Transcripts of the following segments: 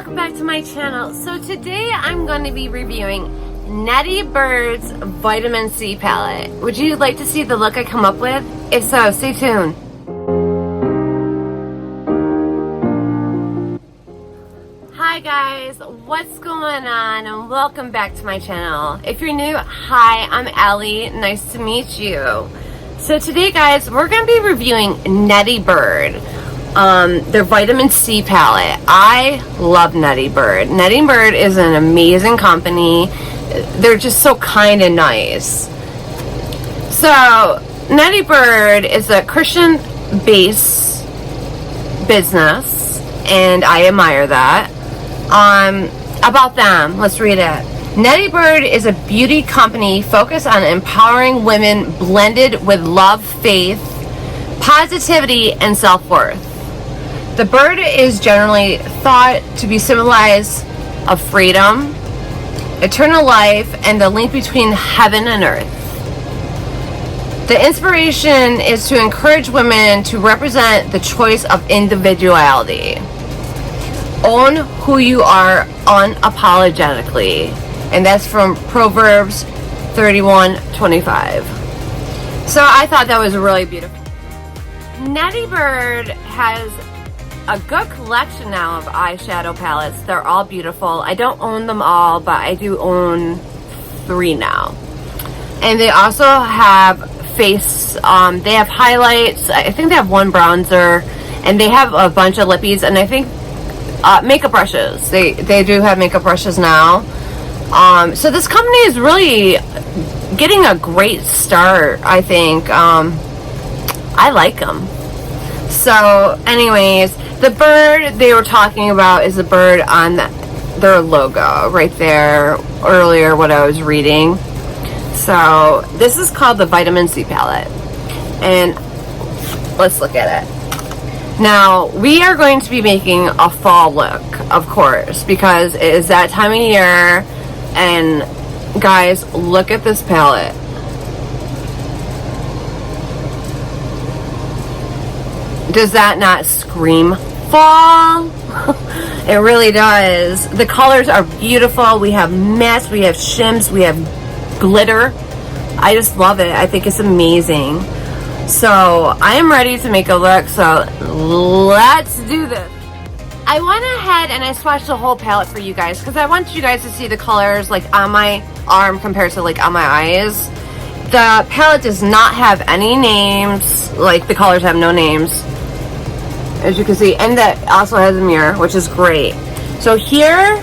welcome back to my channel. So today I'm going to be reviewing NETTYBIRD's Vitamin C palette. Would you like to see the look I come up with? If so, stay tuned. Hi guys, what's going on and welcome back to my channel. If you're new, hi, I'm Alli. Nice to meet you. So today guys, we're going to be reviewing NETTYBIRD. Their vitamin C palette. I love NETTYBIRD. NETTYBIRD is an amazing company. They're just so kind and nice. So NETTYBIRD is a Christian based business and I admire that. About them, let's read it. NETTYBIRD is a beauty company focused on empowering women blended with love, faith, positivity, and self-worth. The bird is generally thought to be symbolized of freedom, eternal life, and the link between heaven and earth. The inspiration is to encourage women to represent the choice of individuality. Own who you are unapologetically. And that's from Proverbs 31:25. So I thought that was really beautiful. NETTYBIRD has a good collection now of eyeshadow palettes. They're all beautiful. I don't own them all, but I do own 3 now. And they also have face, they have highlights. I think they have 1 bronzer, and they have a bunch of lippies, and I think makeup brushes. They do have makeup brushes now. So this company is really getting a great start, I think. I like them. So anyways, the bird they were talking about is the bird on their logo right there earlier, what I was reading. So this is called the Vitamin C palette, and let's look at it. Now we are going to be making a fall look, of course, because it is that time of year. And guys, look at this palette. Does that not scream fall? It really does. The colors are beautiful. We have mattes, we have shims, we have glitter. I just love it. I think it's amazing. So I am ready to make a look, so let's do this. I went ahead and I swatched the whole palette for you guys because I want you guys to see the colors like on my arm compared to like on my eyes. The palette does not have any names, like the colors have no names, as you can see, and that also has a mirror, which is great. So here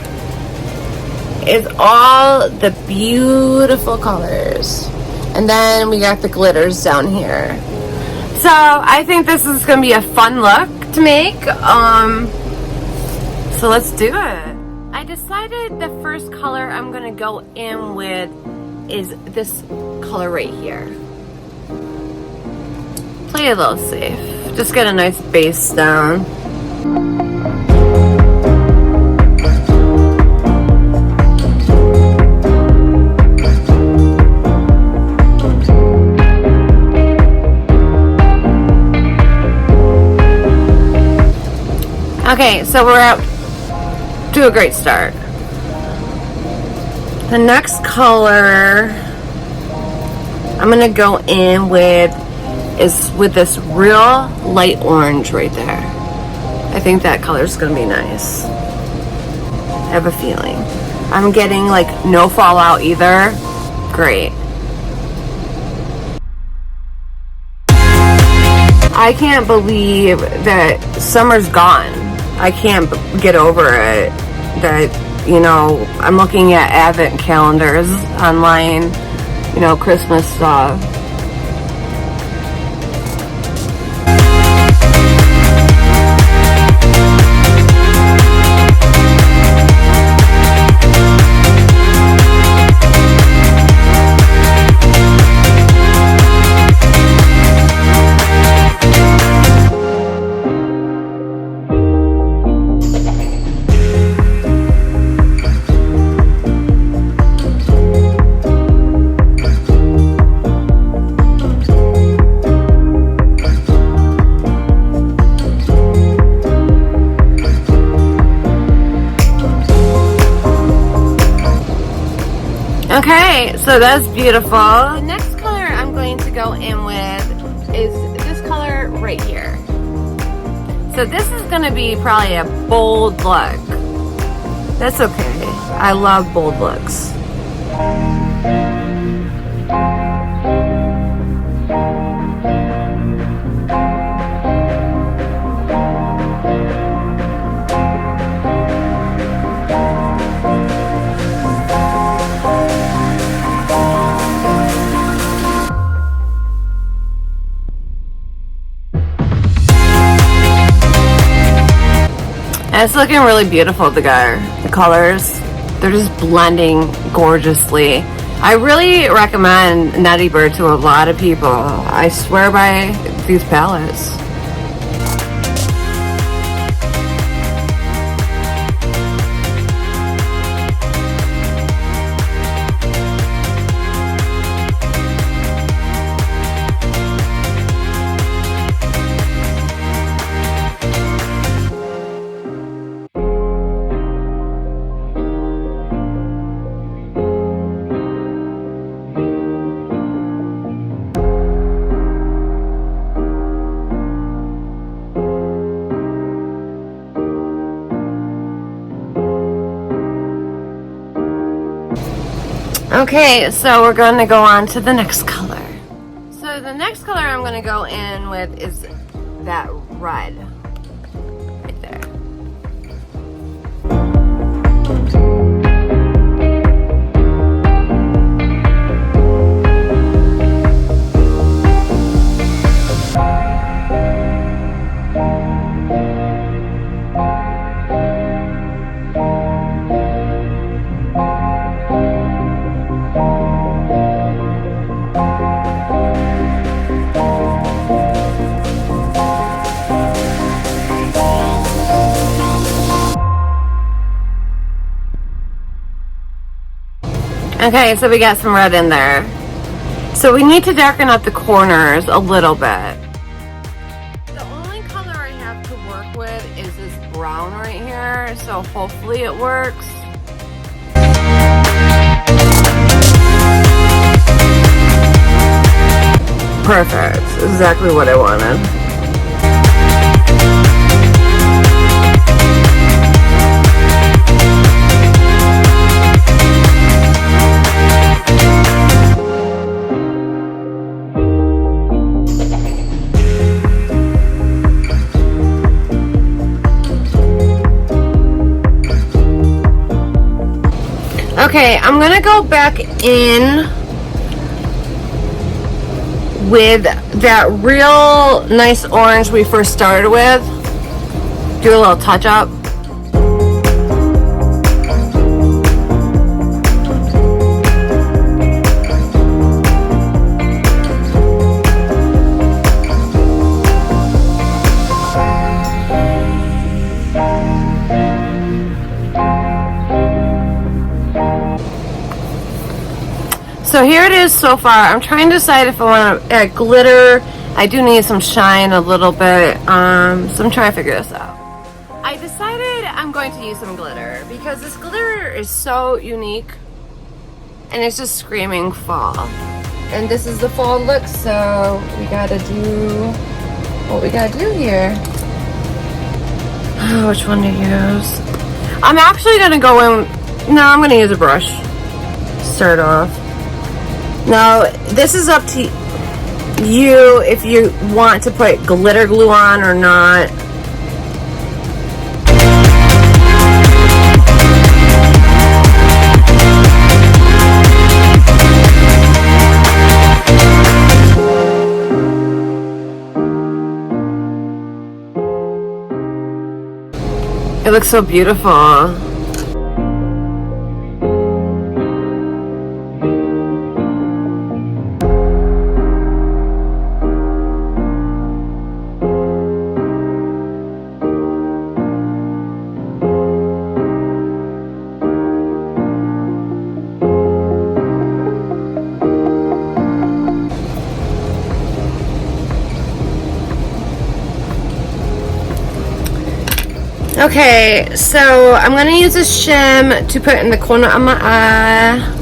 is all the beautiful colors, and then we got the glitters down here. So I think this is going to be a fun look to make. So let's do it. I decided the first color I'm going to go in with is this color right here. Play a little safe. Just get a nice base down. Okay, so we're up to a great start. The next color I'm gonna go in with is with this real light orange right there. I think that color is gonna be nice. I have a feeling. I'm getting like no fallout either. Great. I can't believe that summer's gone. I can't get over it. That, you know, I'm looking at advent calendars online, you know, Christmas stuff. Okay, so that's beautiful. The next color I'm going to go in with is this color right here. So this is going to be probably a bold look. That's okay. I love bold looks. And it's looking really beautiful, the colors. They're just blending gorgeously. I really recommend NETTYBIRD to a lot of people. I swear by these palettes. Okay, so we're going to go on to the next color. So the next color I'm going to go in with is that red right there. Okay, so we got some red in there. So we need to darken up the corners a little bit. The only color I have to work with is this brown right here, so hopefully it works. Perfect, exactly what I wanted. Okay, I'm gonna go back in with that real nice orange we first started with. Do a little touch up. So here it is so far. I'm trying to decide if I want to add glitter. I do need some shine a little bit, so I'm trying to figure this out. I decided I'm going to use some glitter because this glitter is so unique and it's just screaming fall. And this is the fall look, so we gotta do what we gotta do here. Which one to use? I'm actually gonna go in, no, I'm gonna use a brush. Start off. Now, this is up to you if you want to put glitter glue on or not. It looks so beautiful. Okay, so I'm gonna use a shim to put in the corner of my eye.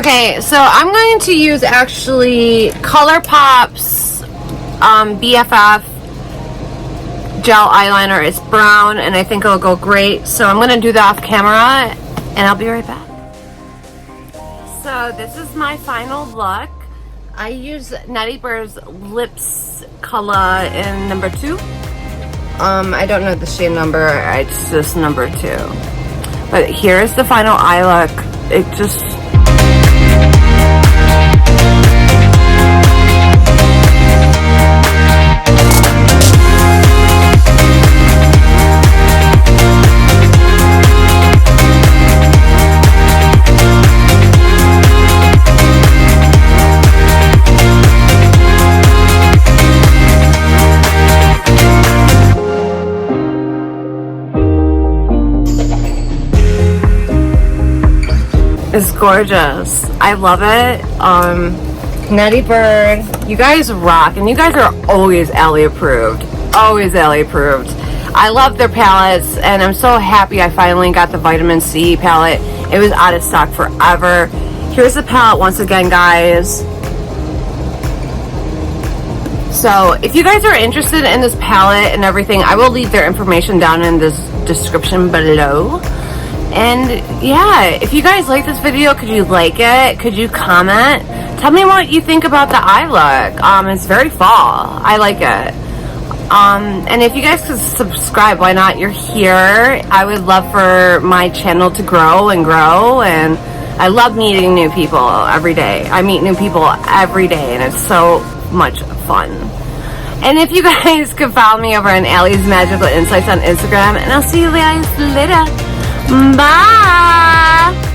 Okay, so I'm going to use actually ColourPop's BFF gel eyeliner. It's brown and I think it'll go great. So I'm going to do that off camera and I'll be right back. So this is my final look. I use NETTYBIRD's lips color in number 2. I don't know the shade number, it's just number 2. But here's the final eye look. It just... It's gorgeous. I love it. NETTYBIRD, you guys rock, and you guys are always Alli approved. Always Alli approved. I love their palettes, and I'm so happy I finally got the vitamin C palette. It was out of stock forever. Here's the palette once again, guys. So if you guys are interested in this palette and everything, I will leave their information down in this description below. And yeah, if you guys like this video, could you like it? Could you comment? Tell me what you think about the eye look. It's very fall. I like it. And if you guys could subscribe, why not? You're here. I would love for my channel to grow and grow, and I love meeting new people every day. I meet new people every day, and it's so much fun. And if you guys could follow me over on Alli's Magical Insights on Instagram, and I'll see you guys later. Bye!